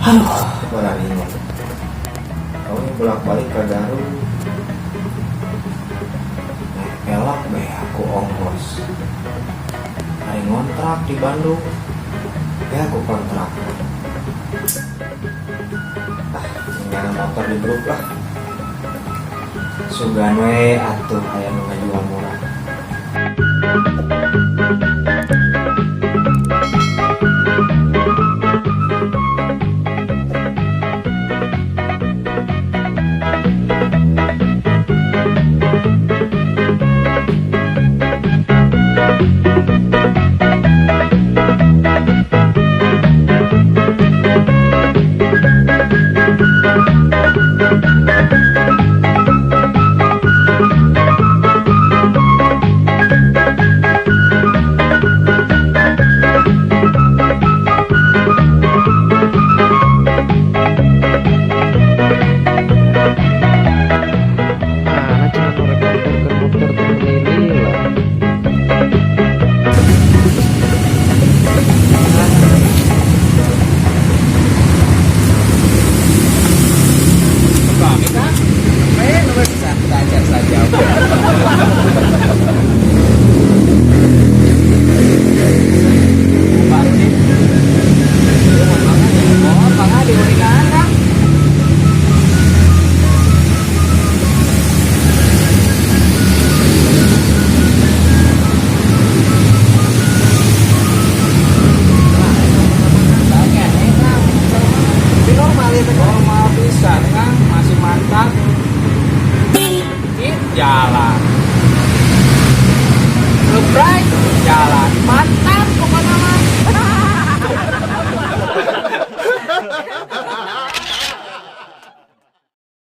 Aduh, berani mah. Kamu bolak-balik ke Garut. Elak be aku ongkos. Hari ngontrak di Bandung. Ya aku kontrak. Tinggal motor di grup lah. Sugan we atuh aya nu ngajual murah. Normal bisa kan, masih mantap. Jalan ngebrek, jalan mantap.